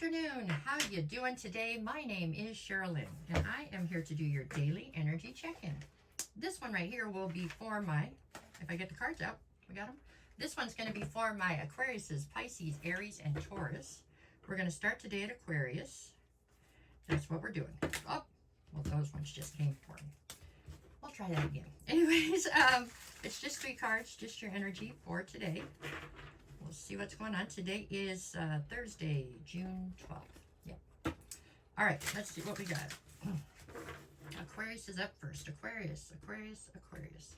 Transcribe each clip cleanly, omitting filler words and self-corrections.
afternoon. How you doing today? My name is Sherilyn, and I am here to do your daily energy check-in. This one right here will be for my, if I get the cards out, we got them. This one's going to be for my Aquariuses, Pisces, Aries, and Taurus. We're going to start today at Aquarius. That's what we're doing. Oh, well, those ones just came for me. We'll try that again. Anyways, it's just 3 cards, just your energy for today. We'll see what's going on. Today is Thursday, June 12th. Yep. All right, let's see what we got. Aquarius is up first. Aquarius, Aquarius, Aquarius.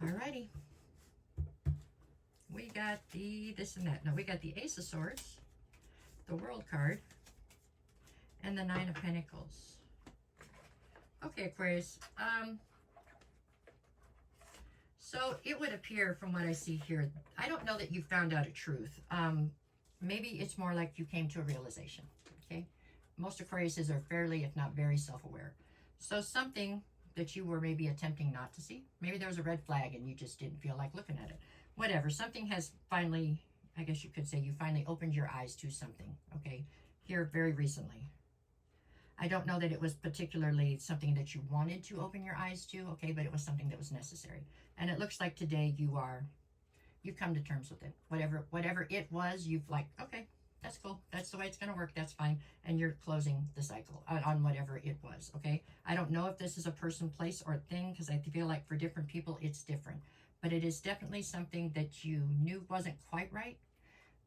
All righty. We got the this and that. No, we got the Ace of Swords, the World card, and the 9 of Pentacles. Okay, Aquarius. So it would appear from what I see here, I don't know that you found out a truth. Maybe it's more like you came to a realization, okay? Most Aquariuses are fairly, if not very self-aware. So something that you were maybe attempting not to see. Maybe there was a red flag and you just didn't feel like looking at it. Whatever, something has finally, I guess you could say you finally opened your eyes to something, okay? Here very recently. I don't know that it was particularly something that you wanted to open your eyes to, okay, but it was something that was necessary. And it looks like today you've come to terms with it. Whatever it was, you've like, okay, that's cool. That's the way it's going to work. That's fine. And you're closing the cycle on whatever it was, okay? I don't know if this is a person, place, or thing, because I feel like for different people, it's different. But it is definitely something that you knew wasn't quite right,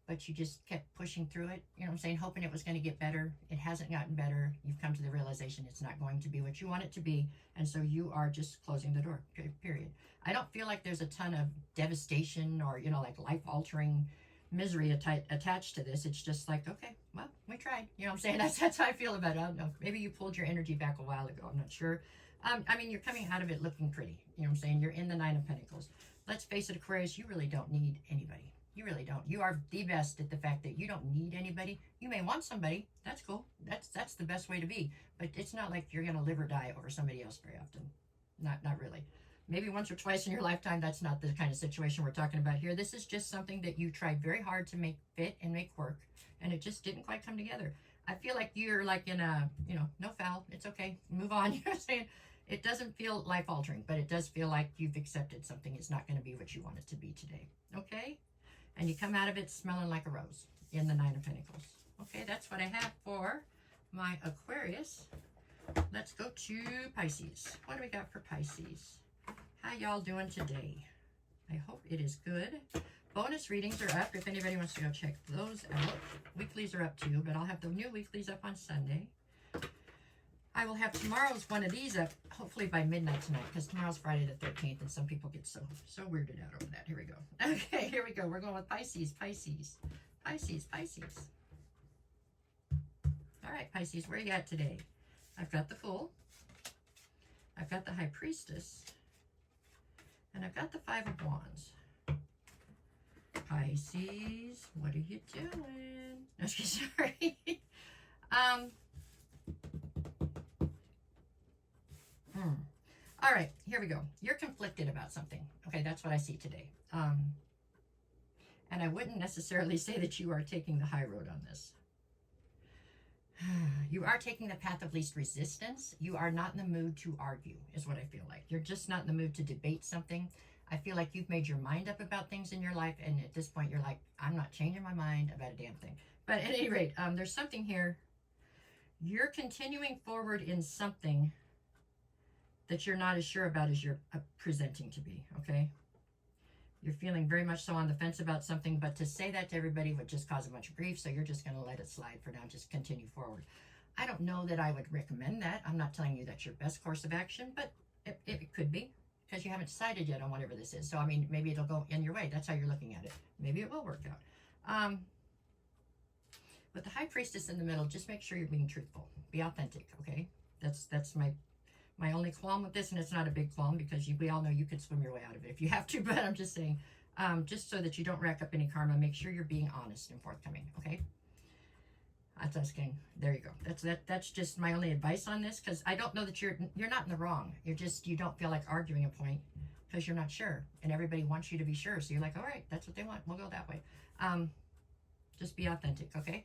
but you just kept pushing through it, you know what I'm saying, hoping it was going to get better. It hasn't gotten better. You've come to the realization it's not going to be what you want it to be, and so you are just closing the door, period. I don't feel like there's a ton of devastation or, you know, like life-altering misery attached to this. It's just like, okay, well, we tried. You know what I'm saying? That's how I feel about it. I don't know. Maybe you pulled your energy back a while ago. I'm not sure. I mean, you're coming out of it looking pretty. You know what I'm saying? You're in the 9 of Pentacles. Let's face it, Aquarius, you really don't need anybody. You really don't. You are the best at the fact that you don't need anybody. You may want somebody. That's cool. That's the best way to be. But it's not like you're going to live or die over somebody else very often. Not really. Maybe once or twice in your lifetime. That's not the kind of situation we're talking about here. This is just something that you tried very hard to make fit and make work, and it just didn't quite come together. I feel like you're like in a, you know, no foul. It's okay. Move on. You know what I'm saying? It doesn't feel life-altering, but it does feel like you've accepted something is not going to be what you want it to be today. Okay? And you come out of it smelling like a rose in the 9 of Pentacles. Okay, that's what I have for my Aquarius. Let's go to Pisces. What do we got for Pisces? How y'all doing today? I hope it is good. Bonus readings are up if anybody wants to go check those out. Weeklies are up too, but I'll have the new weeklies up on Sunday. I will have tomorrow's one of these up, hopefully by midnight tonight, because tomorrow's Friday the 13th, and some people get so weirded out over that. Here we go. Okay, here we go. We're going with Pisces, Pisces, Pisces, Pisces. All right, Pisces, where you at today? I've got the Fool. I've got the High Priestess. And I've got the 5 of Wands. Pisces, what are you doing? No, sorry. All right, here we go. You're conflicted about something. Okay, that's what I see today. And I wouldn't necessarily say that you are taking the high road on this. You are taking the path of least resistance. You are not in the mood to argue, is what I feel like. You're just not in the mood to debate something. I feel like you've made your mind up about things in your life, and at this point, you're like, I'm not changing my mind about a damn thing. But at any rate, there's something here. You're continuing forward in something that you're not as sure about as you're presenting to be, okay? You're feeling very much so on the fence about something, but to say that to everybody would just cause a bunch of grief, so you're just going to let it slide for now, just continue forward. I don't know that I would recommend that. I'm not telling you that's your best course of action, but it could be, because you haven't decided yet on whatever this is. So, I mean, maybe it'll go in your way. That's how you're looking at it. Maybe it will work out. With the High Priestess in the middle, just make sure you're being truthful. Be authentic, okay? That's my only qualm with this, and it's not a big qualm because we all know you could swim your way out of it if you have to, but I'm just saying, just so that you don't rack up any karma, make sure you're being honest and forthcoming, okay? That's asking. There you go. That's just my only advice on this, because I don't know that you're not in the wrong. You don't feel like arguing a point because you're not sure, and everybody wants you to be sure, so you're like, all right, that's what they want. We'll go that way. Just be authentic, okay?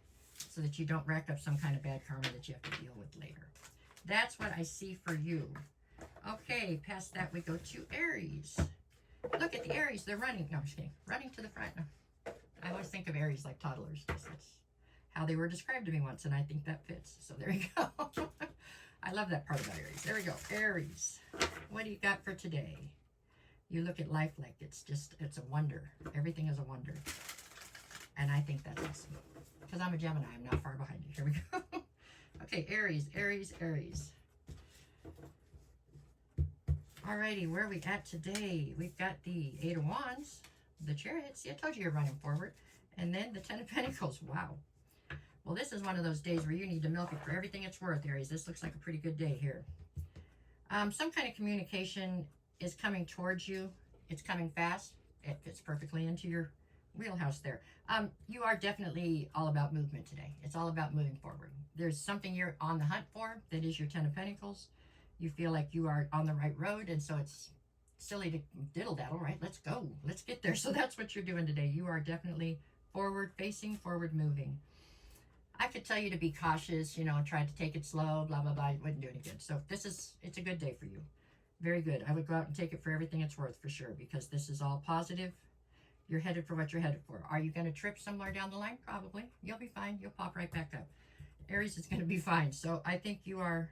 so that you don't rack up some kind of bad karma that you have to deal with later. That's what I see for you. Okay, past that we go to Aries. Look at the Aries. They're running. No, I'm just kidding. Running to the front. I always think of Aries like toddlers, because that's how they were described to me once, and I think that fits. So there you go. I love that part about Aries. There we go. Aries. What do you got for today? You look at life like it's a wonder. Everything is a wonder. And I think that's awesome. Because I'm a Gemini. I'm not far behind you. Here we go. Okay, Aries, Aries, Aries. Alrighty, where are we at today? We've got the Eight of Wands, the Chariot. See, I told you you're running forward. And then the Ten of Pentacles. Wow. Well, this is one of those days where you need to milk it for everything it's worth, Aries. This looks like a pretty good day here. Some kind of communication is coming towards you. It's coming fast. It fits perfectly into your wheelhouse there. You are definitely all about movement today. It's all about moving forward. There's something you're on the hunt for that is your Ten of Pentacles. You feel like you are on the right road, and so it's silly to diddle-daddle, right? Let's go. Let's get there. So that's what you're doing today. You are definitely forward-facing, forward-moving. I could tell you to be cautious, you know, try to take it slow, blah, blah, blah. It wouldn't do any good. So it's a good day for you. Very good. I would go out and take it for everything it's worth, for sure, because this is all positive. You're headed for what you're headed for. Are you going to trip somewhere down the line? Probably. You'll be fine. You'll pop right back up. Aries is going to be fine. So I think your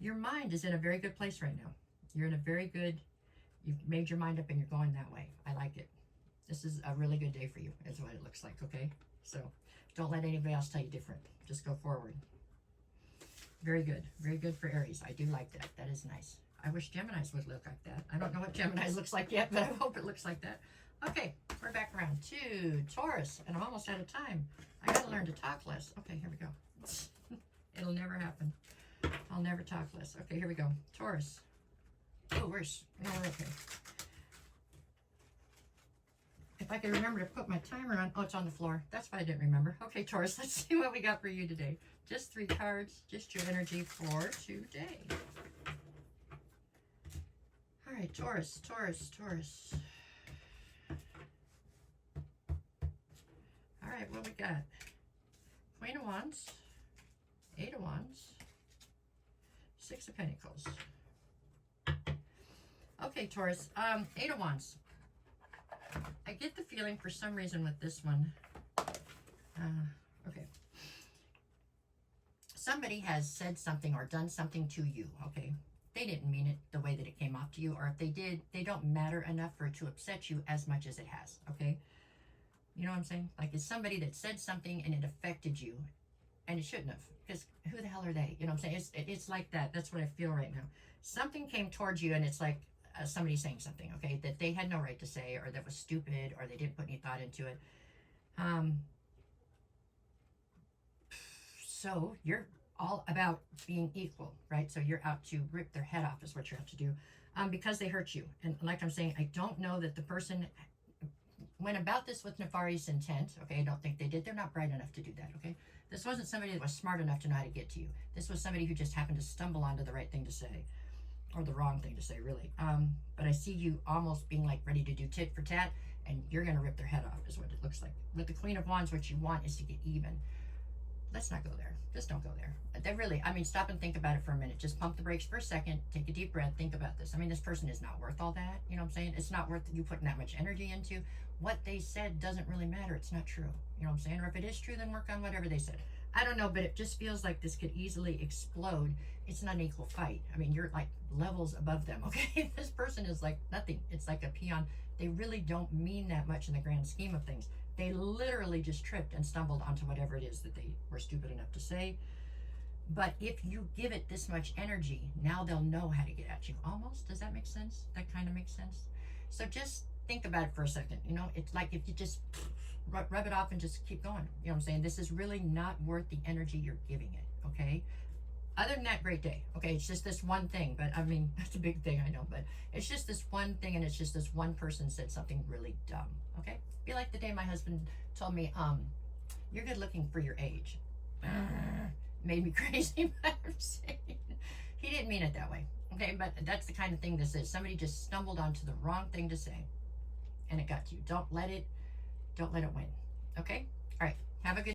mind is in a very good place right now. You're in a very good, you've made your mind up and you're going that way. I like it. This is a really good day for you, is what it looks like, okay? So don't let anybody else tell you different. Just go forward. Very good. Very good for Aries. I do like that. That is nice. I wish Geminis would look like that. I don't know what Geminis looks like yet, but I hope it looks like that. Okay, we're back around to Taurus, and I'm almost out of time. I gotta learn to talk less. Okay, here we go. It'll never happen. I'll never talk less. Okay, here we go. Taurus. Oh, we're okay. If I could remember to put my timer on. Oh, it's on the floor. That's why I didn't remember. Okay, Taurus, let's see what we got for you today. Just 3 cards, just your energy for today. All right, Taurus, Taurus, Taurus. All right, what we got? Queen of Wands, 8 of Wands, 6 of Pentacles. Okay, Taurus, 8 of Wands. I get the feeling for some reason with this one. Okay. Somebody has said something or done something to you, okay? They didn't mean it the way that it came off to you, or if they did, they don't matter enough for it to upset you as much as it has, okay? You know what I'm saying? Like, it's somebody that said something and it affected you, and it shouldn't have, because who the hell are they? You know what I'm saying? It's like that. That's what I feel right now. Something came towards you, and it's like somebody saying something, okay, that they had no right to say, or that was stupid, or they didn't put any thought into it. So you're all about being equal, right? So you're out to rip their head off is what you have to do, because they hurt you. And like I'm saying, I don't know that the person went about this with nefarious intent, okay? I don't think they did. They're not bright enough to do that, okay? This wasn't somebody that was smart enough to know how to get to you. This was somebody who just happened to stumble onto the right thing to say, or the wrong thing to say, really. But I see you almost being like ready to do tit for tat, and you're going to rip their head off is what it looks like. With the Queen of Wands, what you want is to get even. Let's not go there. Just don't go there. They really, I mean, stop and think about it for a minute. Just pump the brakes for a second. Take a deep breath. Think about this. I mean, this person is not worth all that. You know what I'm saying? It's not worth you putting that much energy into. What they said doesn't really matter. It's not true. You know what I'm saying? Or if it is true, then work on whatever they said. I don't know, but it just feels like this could easily explode. It's not an equal fight. I mean, you're like levels above them, okay? This person is like nothing. It's like a peon. They really don't mean that much in the grand scheme of things. They literally just tripped and stumbled onto whatever it is that they were stupid enough to say. But if you give it this much energy, now they'll know how to get at you. Almost. Does that make sense? That kind of makes sense. So just think about it for a second. You know, it's like if you just rub it off and just keep going. You know what I'm saying? This is really not worth the energy you're giving it, okay? Other than that, great day. Okay, it's just this one thing, but I mean, that's a big thing, I know, but it's just this one thing, and it's just this one person said something really dumb, okay? Be like the day my husband told me, you're good looking for your age. Made me crazy, but I'm saying, he didn't mean it that way, okay? But that's the kind of thing this is. Somebody just stumbled onto the wrong thing to say, and it got to you. Don't let it win, okay? All right, have a good